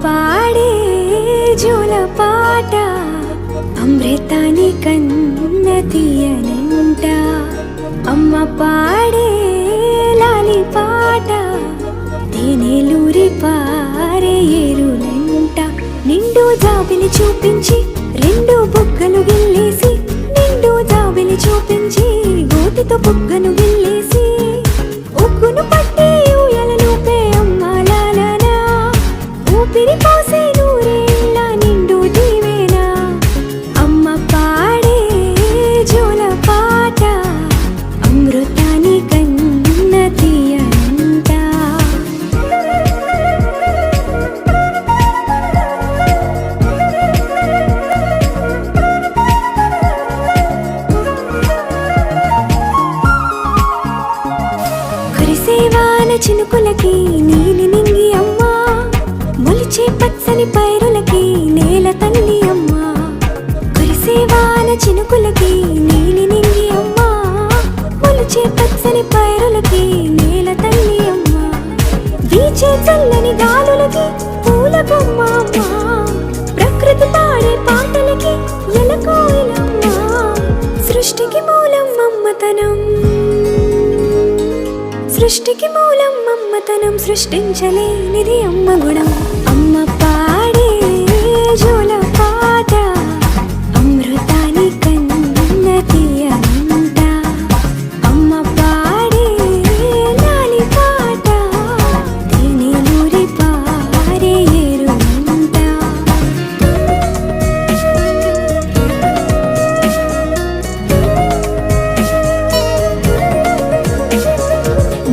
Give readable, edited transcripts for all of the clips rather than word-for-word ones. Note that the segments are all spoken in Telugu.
పాడే జోల పాట అమృతాని కన్న తీయనంట. అమ్మ పాడే లాలి పాట తేనెలూరి పారే ఏరులంట. నిండు జాబిలి చూపించి రెండు బుగ్గలు గిల్లేసి, నిండు జాబిలి చూపించి గోటితో బుగ్గను గిల్లేసి, ఉగ్గును పట్టి ఊయలనుపే అమ్మ లాలనా, ఊపిరి పోసే నూరేళ్ళ నిండు దీవేనా. అమ్మ పాడే జోల పాట అమృతాని కన్న తీయనంట. కురిసేవాన చినుకులకి నీలి నింగి అమ్మా, మొలిచే పచ్చని పైరులకి నేల తల్లి అమ్మా. కురిసేవాన చినుకులకి నీలి నింగి అమ్మా, మొలిచే పచ్చని పైరులకి నేల తల్లి అమ్మా. వీచే చల్లని గాలులకి పూల బొమ్మ అమ్మా, ప్రకృతి పాడే పాటలకి ఎలకోయిలమ్మా. సృష్టికి మూలం మమ్మతనం, సృష్టికి మూలం మమ్మతనం, సృష్టించలేనిది అమ్మ గుణం. అమ్మ పాడే జోల పాట అమృతాని కన్న తీయనంట. అమ్మ పాడే లాలి పాట తేనెలూరి పారే ఏరులంట.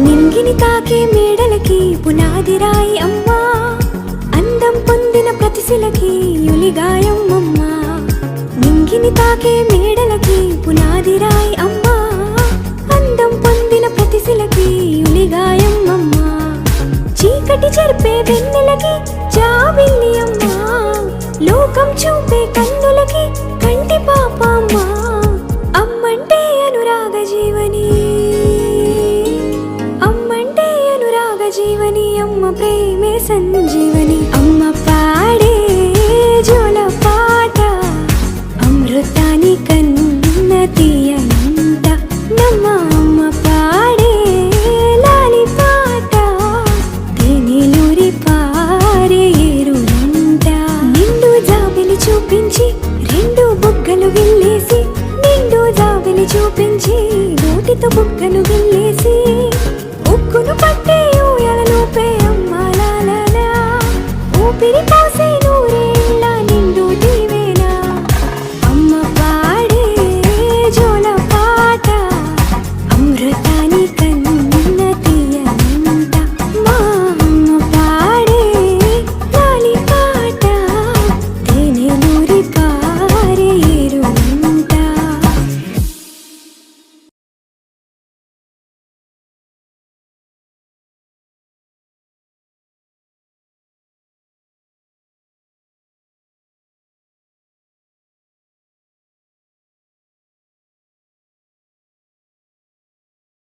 నింగిని తాకే మేడలకి పునాది రాయి అమ్మా, అందం పొందిన ప్రతిశిలకి యులిగాయం అమ్మా. నింగిని తాకే మేడలకి పునాది రాయి అమ్మా, అందం పొందిన ప్రతిశిలకి యులిగాయం అమ్మా. చీకటి చెరిపే వెన్నెలకి జాబిల్లి అమ్మా, లోకం చూపే కన్నులకి కంటి పాప అమ్మా. అమ్మంటే అనురాగ జీవని, అమ్మంటే అనురాగ జీవని, అమ్మ ప్రేమే సంజీవని. అమ్మ పాడే జోల పాట అమృతాని కన్న తీయనంట. నమ్మ అమ్మ పాడే లాలి పాట తేనెలూరి పారే ఏరులంట. నిండు జాబిలి చూపించి రెండు బుగ్గలు గిల్లేసి, నిండు జాబిలి చూపించి నోటితో బుగ్గను గిల్లేసి,